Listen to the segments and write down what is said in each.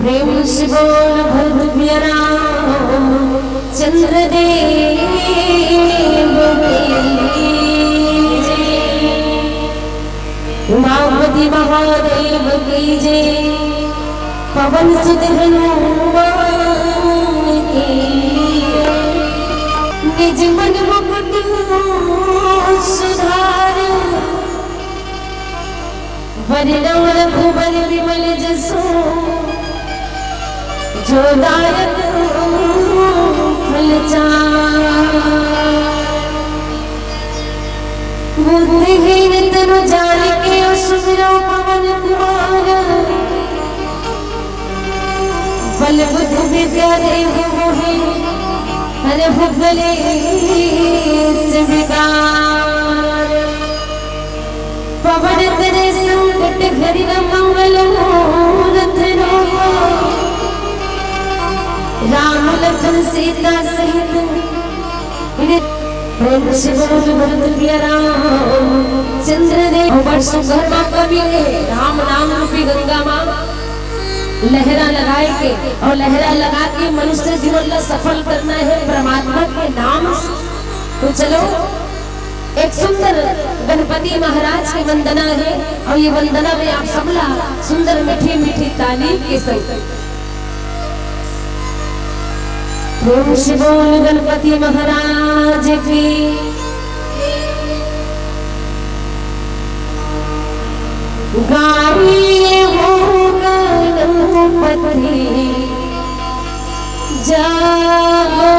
प्रेम से बोल भरत चंद्रदेव की जय, उमापति महादेव की जय, पवन सुत हनुमान की निज मन मुकुट सुधार, वरनौ रघुबर विमल जसु, जो दायक फल बुद्धिहीन तनु जानिके सुमिरो पवन कुमार, बल बुद्धि विद्या देहु मोहि हरहु कलेश विकार, पवन तनय संकट हरि मंगल मूरत रूप, राम लखन सीता सहित प्रेम से बोल भरत चंद्रदेव। वर्षों घर माँ कवि राम नाम रूपी गंगा माँ लहरा लगाए के और लहरा लगा के मनुष्य जीवन का सफल करना है परमात्मा के नाम से। तो चलो एक सुंदर गणपति महाराज की वंदना है और ये वंदना में आप सबला सुंदर मीठी मीठी ताली के संग प्रेम से बोल गणपति महाराज की। गाइए हो गणपति जागो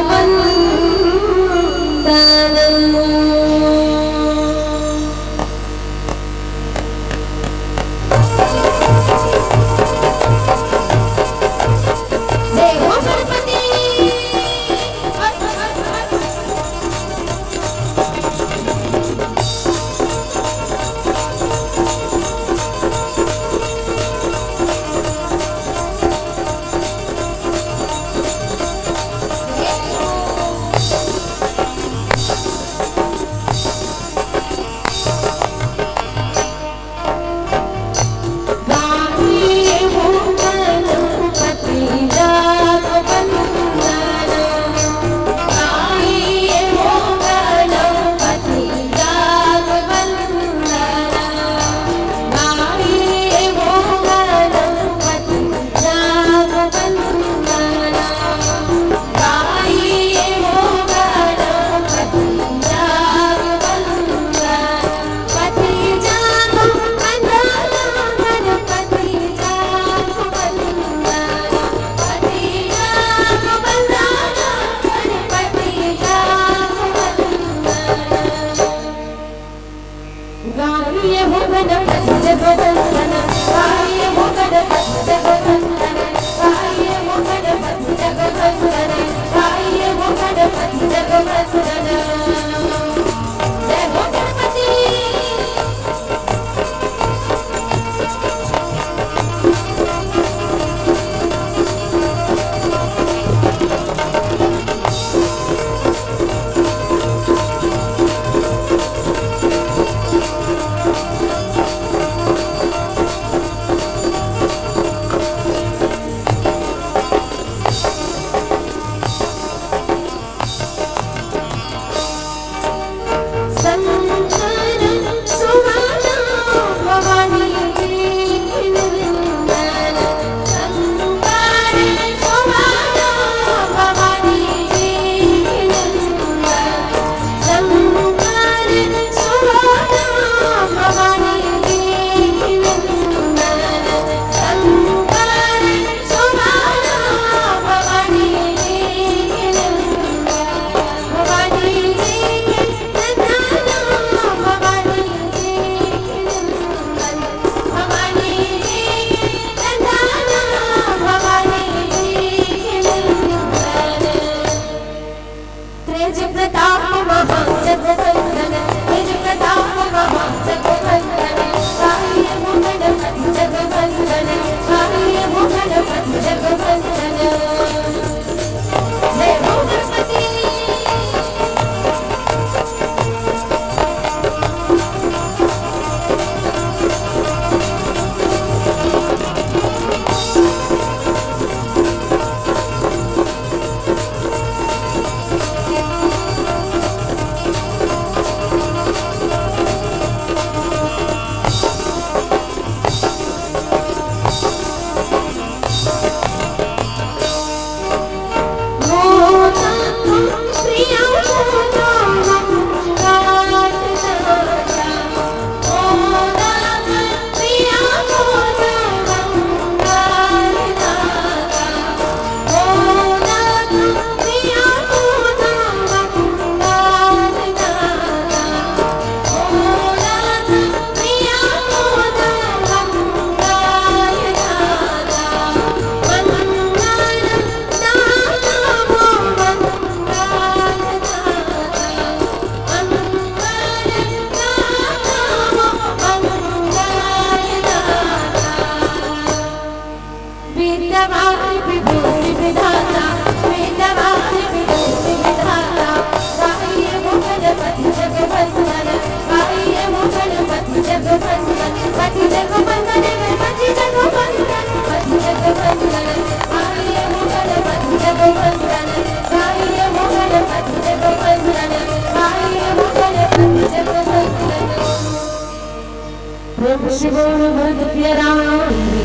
वृषभोर भरत प्रिय राम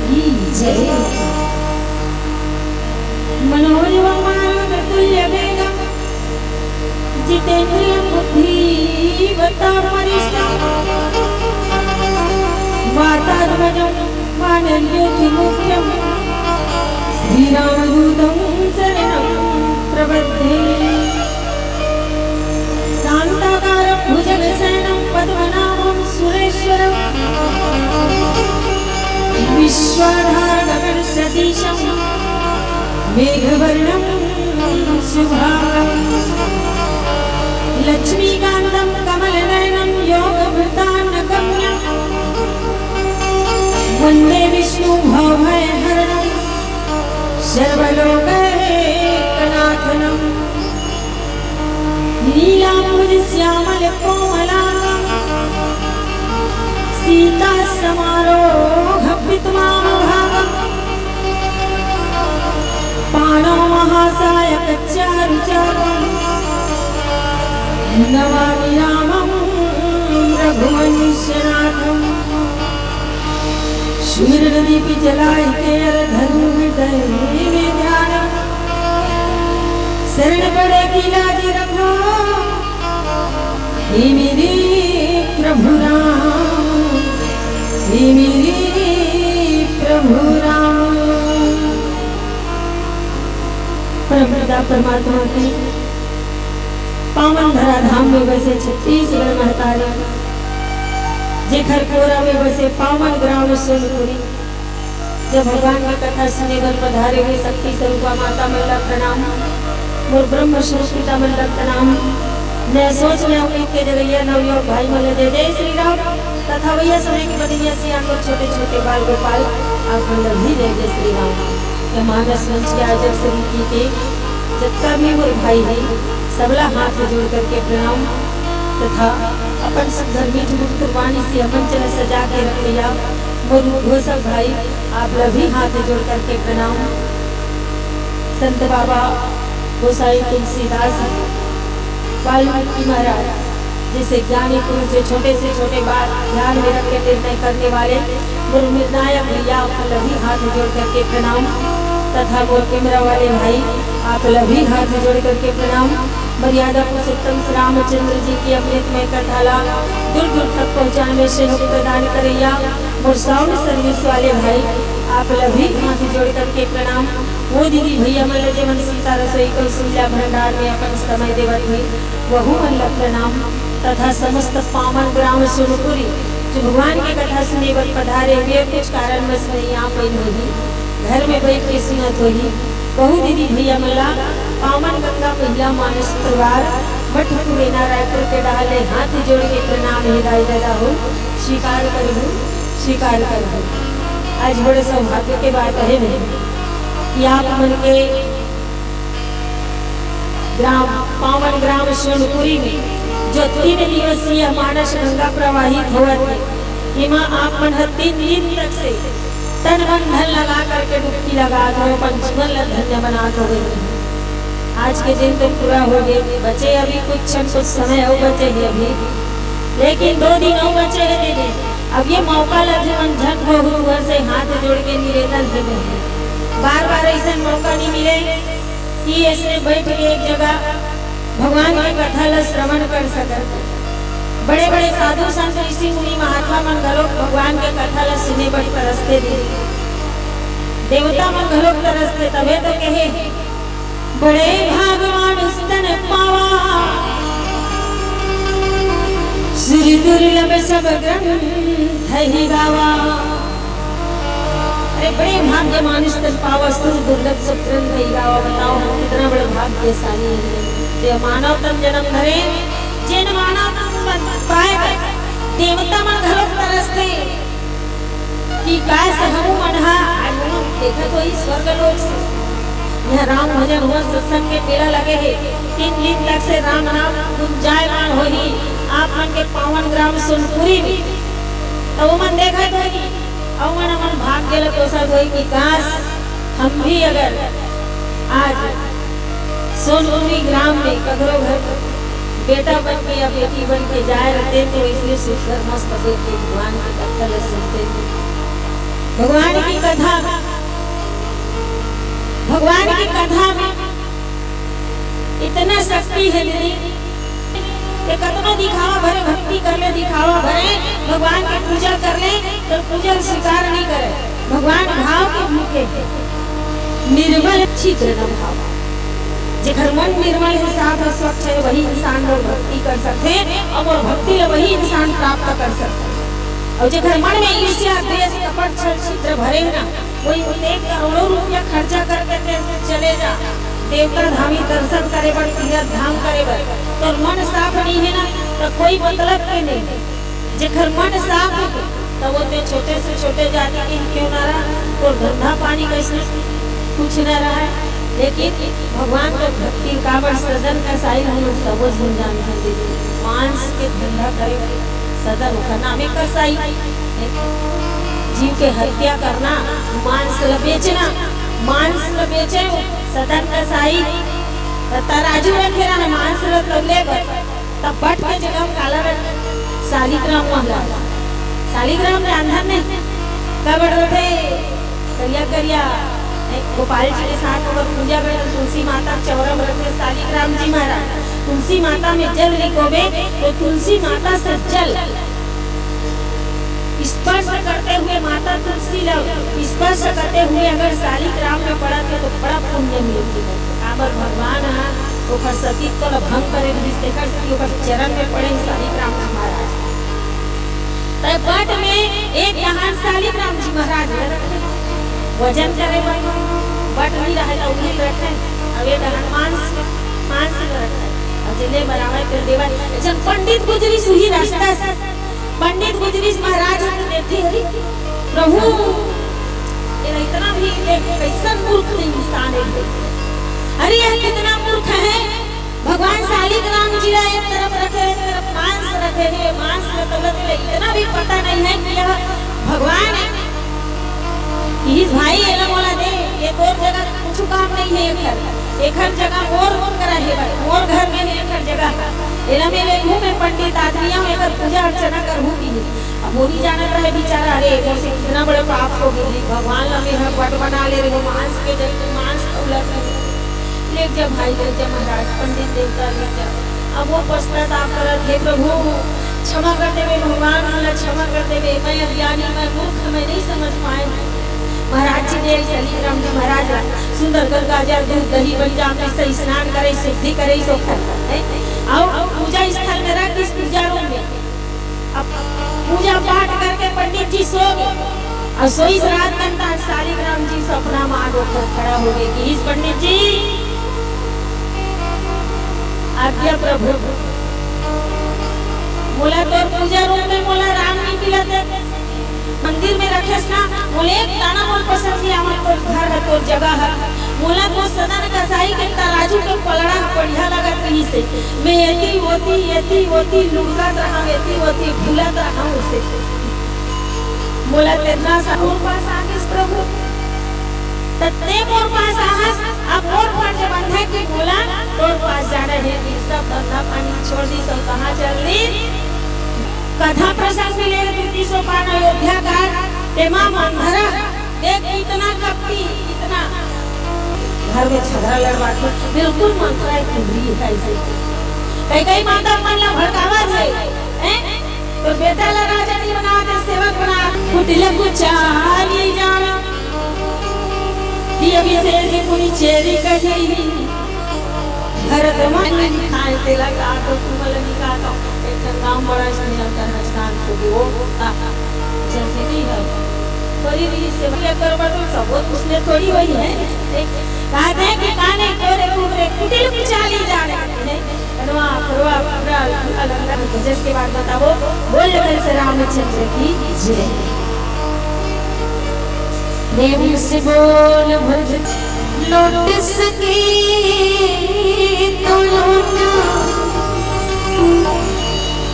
की जय। मनोजव मानव तुल्य वेगम जितेंद्रिय बुद्धिमता वरिष्ठम वातात्मजं वानरयोधिमुख्यं श्रीरामदूतं शरणं प्रपद्ये। शान्ताकारं भुजगशयनं पद्मनाभं सुरेश्वरं विश्वाधारगगनसदीशं मेघवर्णं शुभांगं लक्ष्मीकान्तं कमलनयनं योगभृतान्नगम्यं वन्दे विष्णु भवभयहरणं सर्वलोकैकनाथनं नीलाम्बुजश्यामलकोमलांगं सीतासमारोहपितमामभागं पाणौ महासायकच्चारुचारुं नमामि रामं रघुवंशनाथं। क्षीरनदीप जलायते धनु हृदय में ध्यान शरण पड़े की लाज रखो हे मेरे प्रभु राम, हे मेरे प्रभु राम। परमपिता परमात्मा की पावन धरा धाम में बसे छत्तीसगढ़ महतारी जेखर कोरा में बसे पावन ग्राम सोनपुरी। जब भगवान की कथा सुने बर पधारे हुए शक्ति स्वरूपा माता मल्ला प्रणाम, मोर ब्रह्म स्वरूप पिता मल्ला प्रणाम। मैं सोच में उम्मीद के जगैया नवयुवक भाई मल्ला जय जय श्री राम तथा भैया समय की बदिया से आंगो छोटे छोटे बाल गोपाल आप मल्ला भी जय जय श्री राम। यह मानस मंच के आयोजक समिति के जितना भी मोर भाई है सबला हाथ जोड़ करके प्रणाम तथा अपन सुंदर मीठ मुक्त वाणी से मंचन सजा के रख लिया मोर घोषक भाई आप भी हाथ जोड़ करके प्रणाम। संत बाबा गोसाई तुलसीदास वाल्मीकि महाराज जैसे ज्ञानी पुरुष जो छोटे से छोटे बात ध्यान में रख के निर्णय करने वाले मोर निर्णायक भैया आप भी हाथ जोड़ करके प्रणाम तथा मोर कैमरा वाले भाई आप भी हाथ जोड़ करके प्रणाम। मर्यादा पुरुषोत्तम श्री रामचंद्र जी की अमृत में कथाला दूर दूर तक पहुँचाने में सहयोग प्रदान करैया मोर साउंड सर्विस वाले भाई आप भी हाथ जोड़ करके प्रणाम। वो दीदी भैया मल्ल जीवन सीता रसोई कौशल्या भंडार में अपन समय देवत हुई वहु मल्ल प्रणाम तथा समस्त पावन ग्राम सोनपुरी जो भगवान की कथा सुने बर पधारे हुए कुछ कारणवश नहीं आ पाई होगी घर में बैठ के सुनत होगी। बहु दीदी भैया मल्ला पावन गंगा महिला मानस परिवार मठपुरे रायपुर के डाले हाथ जोड़ के प्रणाम हिदाय दादा हो स्वीकार कर आज बड़े सौभाग्य के बात है कि आप मन के ग्राम पावन ग्राम सोनपुरी में जो 3 दिवसीय मानस गंगा प्रवाहित हुआ थे इमा आप मन 3 दिन तक से तन मन धन लगा करके डुबकी लगा दो अपन जीवन धन्य बना दो। आज के दिन तो पूरा हो गए बचे अभी कुछ समय और बचे ही अभी लेकिन 2 दिन और बचे हैं दीदी। अब ये मौका ला जीवन झट बहुत से हाथ जोड़ के निवेदन है बार बार ऐसा मौका नहीं मिले कि ऐसे बैठ के एक जगह भगवान की कथा ला श्रवण कर सकते। बड़े बड़े साधु संत ऋषि मुनि महात्मा मन घलोक भगवान के कथा ला सुने बर तरसते दे देवता मन घलोक तरसते तबे तो कहे बड़े भगवान स्तन पावा श्री दुर्लभ सब ग्रंथ ही गावा। अरे बड़े भाग्यमान स्तन पावा स्तन दुर्लभ सब ग्रंथ ही गावा। बताओ हम कितना बड़े भाग्यशाली है जो मानव तन जन्म धरे जिन मानव तन पाए देवता मन घलोक तरसते कि काय से हम मनहा देखा तो इस स्वर्ग लोक से यह राम भजन हुआ सत्संग के मेला लगे है 3 दिन तक से राम नाम गुंजायमान होही आप मन के पावन ग्राम सोनपुरी में तो मन देखा तो और मन भाग्य लग कि काश हम भी अगर आज सोनपुरी ग्राम में ककरो घर बेटा बन के या बेटी बन के जाए रहते तो इसलिए सुंदर मस्त देख के भगवान की कथा सुनते थे। भगवान की कथा में इतना शक्ति है दीदी कि कतना दिखावा भरे भक्ति कर ले, दिखावा भरे भगवान की पूजा कर ले तो पूजा स्वीकार नहीं करे। भगवान भाव के भूखे निर्मल चित्र न भाव, जेकर मन निर्मल है, साफ है, स्वच्छ है, वही इंसान लोग भक्ति कर सकते हैं और भक्ति ले वही इंसान प्राप्त कर सकते हैं। और जेकर मन में ईर्ष्या द्वेष कपट छल छिद्र भरे ना, कोई अनेक करोड़ों रुपया खर्चा करके चले जा देवता धामी दर्शन करे बर, तीर्थ धाम करे बर, तो मन साफ नहीं है ना तो कोई मतलब के नहीं। जेकर मन साफ है तो वो ते छोटे से छोटे जाति के क्यों ना रहा, तो धंधा पानी कैसे कुछ न रहा है, लेकिन भगवान का भक्ति काबर सदन का साई हम समझ में जानते हैं। मांस के धंधा करे सदन का नामे का साई, जीव के हत्या करना, मांस ल बेचना, मांस ल बेचे सदन का साई, तराजू रखे रहा मांस ल तबले तब बट के जगह काला रख शालिग्राम महला, शालिग्राम जानधन नहीं कब रखे करिया करिया गोपाल जी के साथ अगर पूजा करे तुलसी माता चौरम रखे शालिग्राम जी महाराज तुलसी माता में जल निकोबे तो तुलसी माता से जल स्पर्श करते हुए माता तुलसी स्पर्श करते हुए अगर शालिग्राम में पड़ा तो बड़ा पुण्य मिलती है। काबर भगवान ओकर सतीत्व को भंग करे देखकर कि ओकर चरण में पड़े शालिग्राम जी महाराज। तब बट में एक यहाँ शालिग्राम जी महाराज वजन करे बट नहीं रहे तो उन्हें रखे, अब ये मांस रखे अब जिले बराबर कर देवा। जब पंडित गुजरी सुही रास्ता से पंडित गुजरी महाराज को देखते हरी प्रभु ये इतना भी कैसा मूर्ख इंसान है, अरे यह कितना मूर्ख है। भगवान शालिग्राम जी एक तरफ रखे एक तरफ मांस रखे हैं, मांस मतलब इतना भी पता नहीं है कि यह भगवान है। इस भाई एला बोला दे ये दो जगह कुछ काम नहीं है, एक हर जगह मोर करा है भाई, मोर घर में एक हर जगह एला मेरे मुंह में पंडित आदमियां में अगर पूजा अर्चना करहूं की अब वो नहीं जाना रहे बेचारा, अरे ऐसे कितना बड़ा पाप हो गई भगवान ने मेरा बट बना ले रहे मांस के जगह मांस उलट ले जब भाई ले जब महाराज पंडित देवता ले जा। अब वो पश्चाताप करत हे प्रभु क्षमा कर देवे भगवान मला क्षमा कर देवे, मैं अज्ञानी मैं मूर्ख मैं नहीं समझ पाए। महाराज जी ने शालिग्राम जी महाराज सुंदर गंगा जल दूध दही बलिजाम से स्नान करे शुद्धि करे सो और पूजा स्थल में रख इस पूजा रूम में अब पूजा पाठ करके पंडित जी सो गए और सोई रात बनता शालिग्राम जी सपना में आग होकर खड़ा हो गए कि इस पंडित जी आज्ञा प्रभु बोला तो पूजा रूम में बोला राम नहीं मिलते मंदिर में रखेस ना बोले एक दाना मोल पसंद किया हमारे तो घर है तो जगह है बोला तो सदन का साई के तराजू के पलड़ा बढ़िया लगा कहीं से मैं यती होती लुढ़कत रहा यती भूलत रहा उसे बोला तेरा मोर पास आगे प्रभु तत्ते मोर पास आहस अब मोर फर्ज बंधे के बोला तोर पास जाना है सब धंधा पानी छोड़ दी सब कहाँ चल दी। कथा प्रसंग में ले रही सोपान अयोध्या का तेमा मंधरा देख इतना कपटी इतना घर में झगड़ा लड़वा के बिल्कुल मंथरा कुबरी है ऐसे कई माता मन ला भड़कावा है तो बेटा ला राजा नहीं बना दे सेवक बना कुटिल कुचाली जाना दिया विशेष कुनी चेरी कही भरत मन खाए ते लगा तो कुमल निकालो गांव बड़ा स्नेह का स्थान को वो जैसे नहीं है कोई भी सेवा करवा तो सब उसने थोड़ी वही है कहते हैं कि काने कोरे कुबरे कुटिल कुचाली जाने परवा पूरा अलग जिसके बाद बताओ बोल कर से रामचंद्र की जय देव से बोल भज लोटस की तो लूट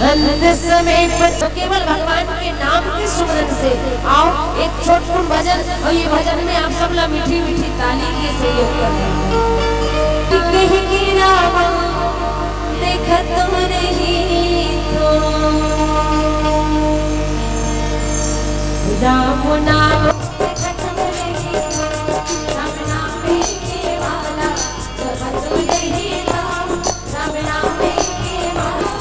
अंत समय पर केवल भगवान के नाम के सुमरन से आओ एक छोटकुन भजन और ये भजन में आप सब लोग मीठी मीठी ताली के सहयोग कर रहे हैं। देखत नहीं तो राम नाम देखत नहीं राम नाम के वाला जगत नहीं राम राम नाम के वाला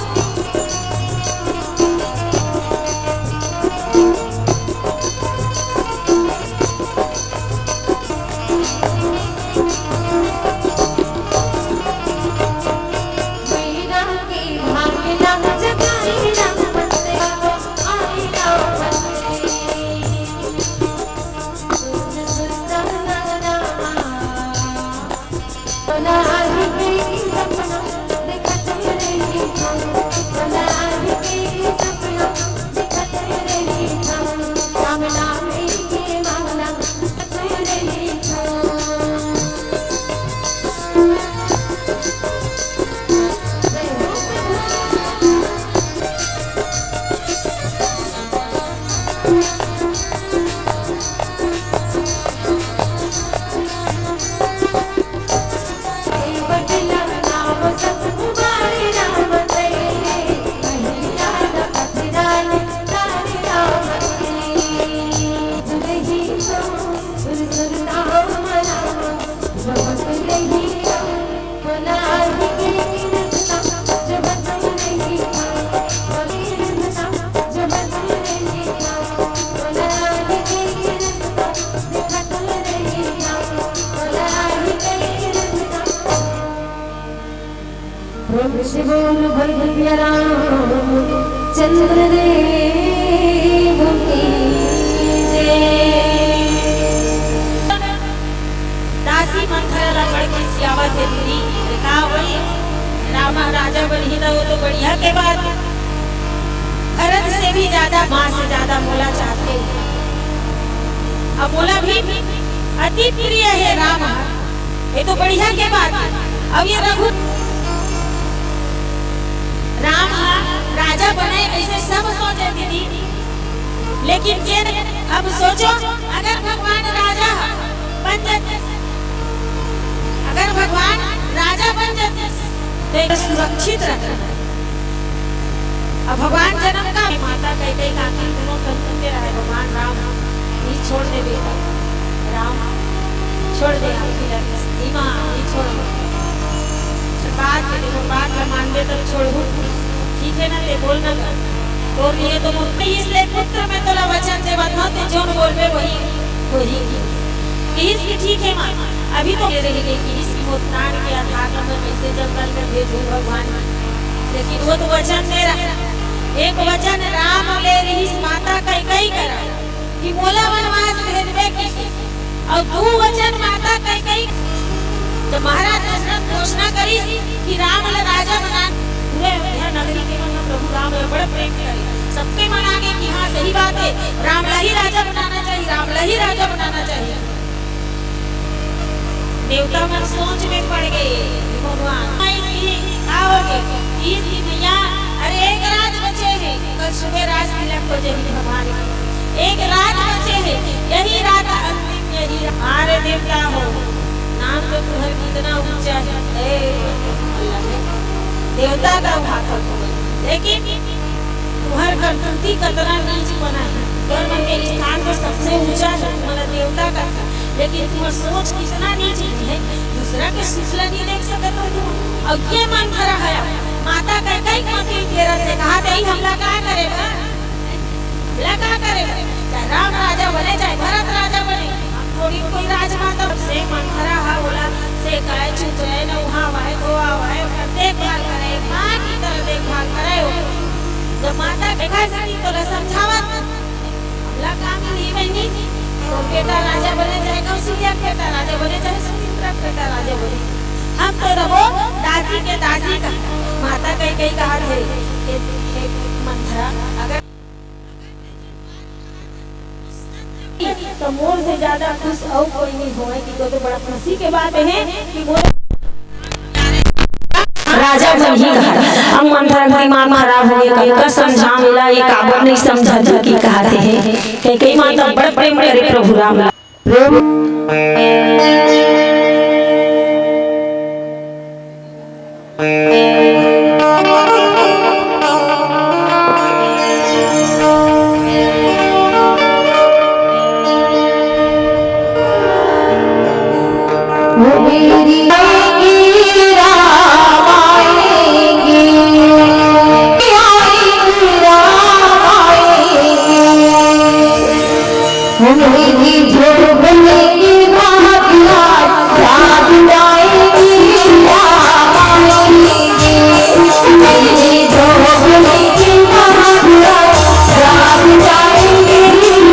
शिवोल भैया राम चंद्र देव की दासी मंथरा पढ़ के सियावा देती का वही राम राजा बनी ना हो तो बढ़िया के बाद भरत से भी ज्यादा माँ से ज्यादा मोला चाहते अब मोला भी अति प्रिय है राम ये तो बढ़िया के बाद अब ये रघु राम राजा बने ऐसे सब सोचे दीदी लेकिन जे अब सोचो अगर भगवान राजा बन जाते अगर भगवान राजा बन जाते तो एक सुरक्षित रखना अब भगवान जन्म का माता कई काकी दोनों कंते रहे भगवान राम ये छोड़ दे बेटा राम छोड़ दे आपकी लड़की माँ ये छोड़ बात मान दे तो छोड़ ठीक है ना ले बोलना तो लिए तो मुझे इसलिए पुत्र में तोला वचन दे बंधो जो बोलबे वही वही इसकी ठीक है माँ अभी तो रहेगी कि इसकी वो प्राण के आधार में कैसे जंगल में भेजूं भगवान लेकिन वो तो वचन दे रहा एक वचन राम ले रही माता कई करा कि मोला वनवास भेजबे की और दो वचन माता कई तो महाराज दशरथ घोषणा करी कि राम ला राजा बना पूरे अयोध्या नगरी के मन प्रभु राम बड़े प्रेम करे सबके मन आगे कि हाँ सही बात है राम ला ही राजा बनाना चाहिए राम ला ही राजा बनाना चाहिए देवता मन सोच में पड़ गए भगवान आओगे इसकी मैया अरे एक रात बचे हैं कल सुबह राज तिलक को जही भगवान एक रात बचे हैं यही रात अंतिम यही हमारे देवता हो नाम तो तुम्हारा कितना ऊंचा है देवता का हाथ लेकिन तुम्हारा कर्तृत्व कितना नीच बना है कर्म के स्थान पर सबसे ऊंचा है तुम्हारा देवता का लेकिन तुम्हारा सोच कितना नीच है दूसरा के सुचला नहीं देख सकते हो तुम अब ये मन भरा है माता का कई मंत्री फेरा से कहा दे हमला क्या करेगा लगा करेगा चाहे राम राजा बने चाहे भरत राजा बने थोड़ी कोई राजमाता से मन भरा है बोला से काय चुप रहे न वहां वाए को आए देखभाल करे मां की तरह देखभाल करे जब माता देखा सकी तो समझावत हमला काम नहीं बनी तो बेटा राजा बने जाए कौशल्या बेटा राजा बने जाए सुमित्रा बेटा राजा बने हम तो रहो दासी के दासी का माता कई कहा थे कि मंथरा अगर तो मोर से ज्यादा खुश और कोई नहीं होए कि तो बड़ा खुशी के बात है कि मोर राजा बन ही कहा अब मंथरा का दिमाग खराब हो गया का समझा मिला ये काबर नहीं समझा जो की कहते हैं कई माता बड़ा प्रेम करे प्रभु राम प्रेम मेरी झोपड़ी की महकिया जाग जाएगी राम आएंगे। मेरी झोपड़ी की महकिया जाग जाएगी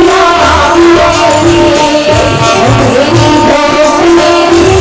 राम आएंगे। मेरी झोपड़ी की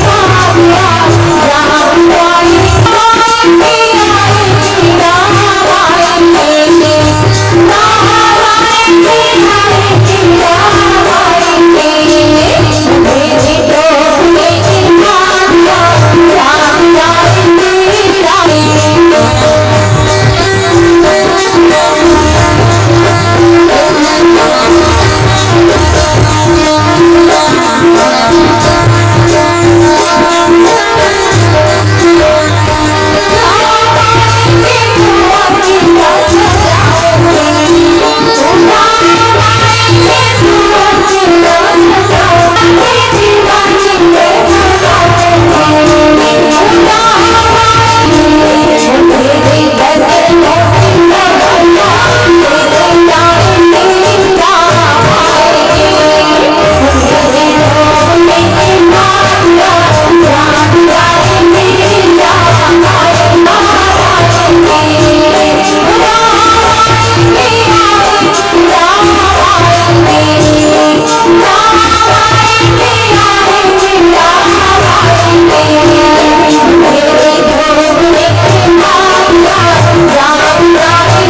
महकिया जाग जाएगी राम आएंगे।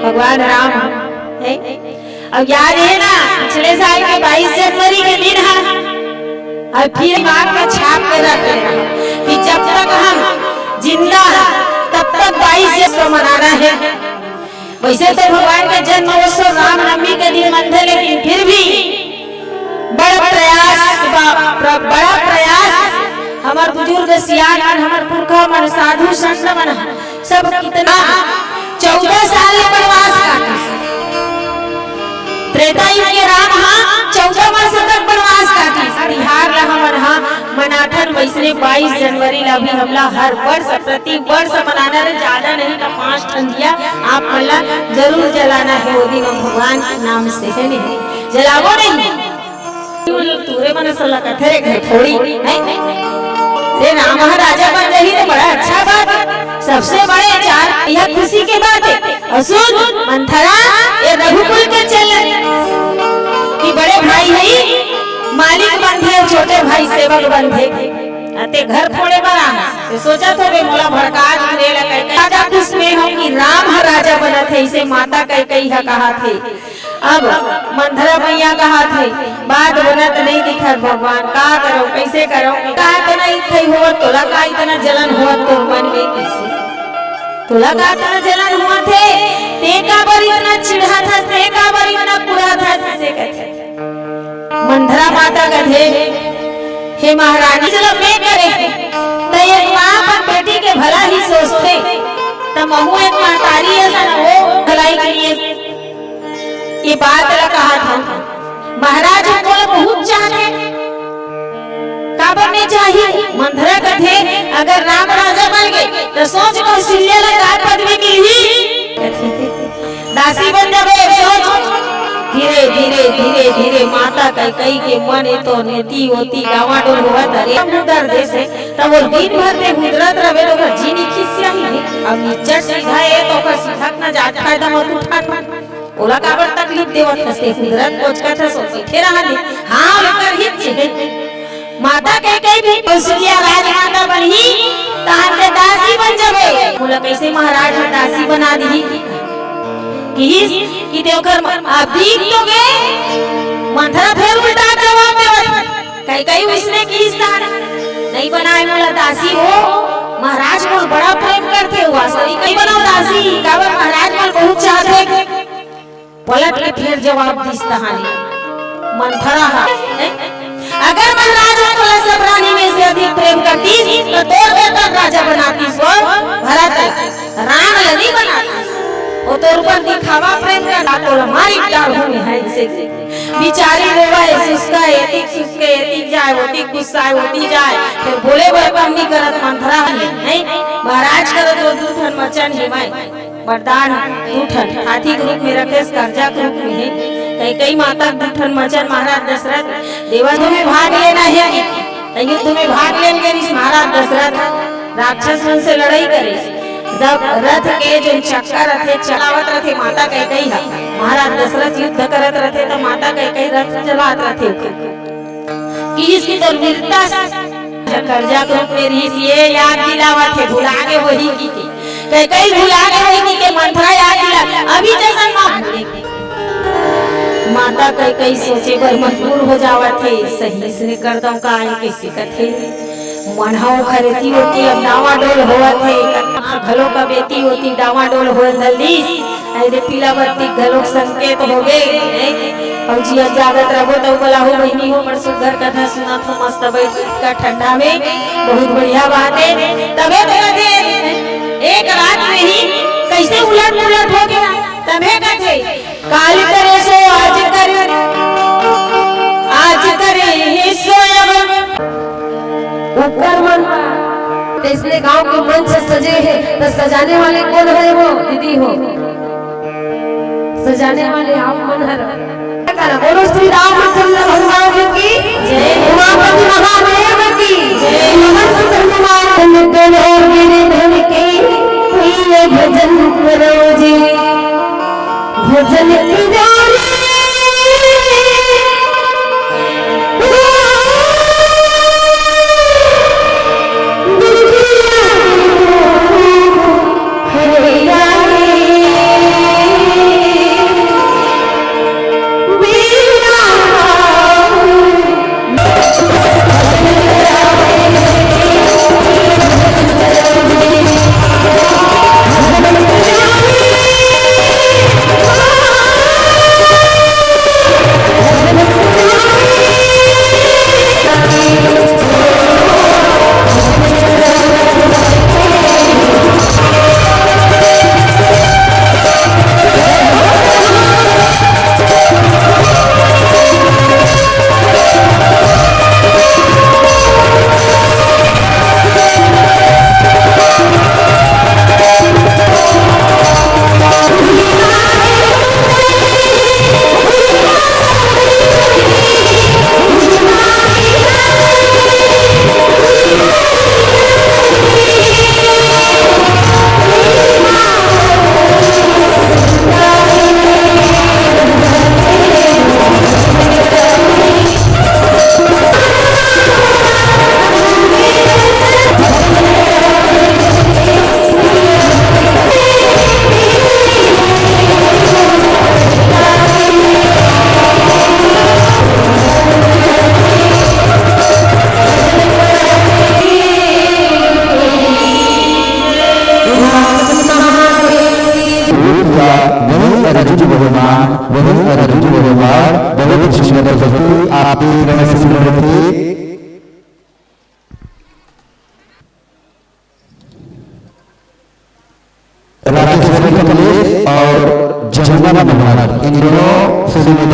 भगवान राम है। अब याद है ना पिछले साल के 22 जनवरी के दिन है और फिर दिमाग में छाप के रख लेना कि जब तक हम जिंदा तब तक 22 जनवरी मनाना है। वैसे तो भगवान का जन्मोत्सव रामनवमी के दिन मनते, लेकिन फिर भी बड़ा प्रयास हमार बुजुर्ग सियान और हमार पुरखा मन साधु संत मन सब कितना 14 साल वनवास काटा। त्रेता युग के राम 14 वर्ष तक वनवास काटी। बिहार ला हमर मनाथन वैसे 22 जनवरी ला भी हमला हर वर्ष प्रति वर्ष मनाना रे, ज्यादा नहीं तो 5 ठंडिया आप मला जरूर जलाना है वो दिन भगवान के नाम से, है नहीं जलावो नहीं तूरे मन सला का तेरे घर थोड़ी नहीं रे राम राजा बन रही तो बड़ा अच्छा बात। सबसे बड़े चार यह खुशी की बात है। और सुन मंथरा, ये रघुकुल के चले कि बड़े भाई है मालिक बंधे, छोटे भाई सेवक बंधे, अते घर फोड़े बना तो सोचा तो वे मोला भड़का गिरे लगे। राजा खुश में हो कि राम राजा बना थे, इसे माता कई कहा थे। अब मंथरा मैया कहा थे बात बनत नहीं दिखत, भगवान का करो कैसे करो, का इतना इथे हुआ तोला, का इतना जलन हुआ तोर मन में, कैसे तोला का इतना जलन हुआ थे, ते का बर इतना चिढ़ा था, ते का बर इतना कुड़ा था, किसे कहते मंथरा माता कहे हे महारानी चलो मैं करे तो एक माँ अपन बेटी के भला ही सोचते, तो महू एक महतारी ऐसा न हो भलाई के लिए ये बात कहा था। महाराज को बहुत चाहते का बनने चाहिए। मंथरा कथे अगर राम राजा बन गए तो सोच कौशल्या लगा पदवी मिली, दासी बन जावे सोच। धीरे धीरे धीरे धीरे माता कई के मन तो नेती होती डावाडोल हुआ धरे उधर देसे तब वो दिन भर में गुजरत रहे तो जीनी खिस्या ही नहीं। अब निचट सीधा है तो का सीधा न जात फायदा मत उठा ओला काबर तकलीफ देवत हसे गुजरत पहुंच का था सो बैठे रहा ने हां लेकर हिच माता कई भी कौशल्या राजमाता बनी तान के दासी बन जावे। बोला कैसे महाराज दासी बना दी कि देवकर अभी तो गए। मंथरा फिर उल्टा जवाब देवत कई उसने की नहीं बनाए मोला दासी हो, महाराज को बड़ा प्रेम करते हुआ सही कई बनाओ दासी काबर महाराज को बहुत चाहते। पलट के फिर जवाब दिस कहानी मंथरा अगर महाराज को सब रानी में से अधिक प्रेम करती तो तोड़ देकर राजा बनाती सो भरत राम नहीं बनाती वो तो ऊपर दिखावा प्रेम का तो हमारी डाल हुई है इसे बिचारी रोवा है सुस्का एतिक जाए होती गुस्सा होती जाए फिर बोले बोले कमी करत मंथरा नहीं महाराज करो तो दूठन मचन ही मैं वरदान दूठन हाथी के रूप में रखे कर्जा के रूप में कई माता दूठन मचन महाराज दशरथ देवा में भाग लेना है युद्ध में भाग लेंगे महाराज दशरथ राक्षस से लड़ाई करे जब रथ के जो चक्कर रथे चलावत रथे माता कई है महाराज दशरथ युद्ध करत रथे तो माता कई रथ चलात रथे कि इसकी तो वीरता कर्जा को मेरी ये याद दिलावत है भुला के वही की कई भुला के वही के मंथरा याद दिला अभी जैसा माता कई सोचे पर मजबूर हो जावत है सही से कर दो का कैसे कथे मनहाओ खरेती होती अब डावाडोल होवत है घलों का बेटी होती डावाडोल हो जल्दी अरे पीला बत्ती घलों संकेत हो गए और जिया जागत रहो तो बोला हो बहनी हो पर सुंदर कथा सुना तो मस्त बैठ का ठंडा में बहुत बढ़िया बात है। तबे कहते एक रात में ही कैसे उलट पुलट हो गया तबे कहते काल करे सो आज करे सोयब उपकर्मन इसलिए गांव के मंच सजे हैं तो सजाने वाले कौन है वो दीदी हो सजाने वाले आप मनहर बोलो श्री रामचंद्र भगवान की जय उमापति महादेव की जय भजन करो जी भजन वही अर्जुन भगवान, वही अर्जुन भगवान, बहुत सुंदर भक्ति आपके गण में सुन रहे थे। राकेश कमलेश और जमुना मनोहर, इन दोनों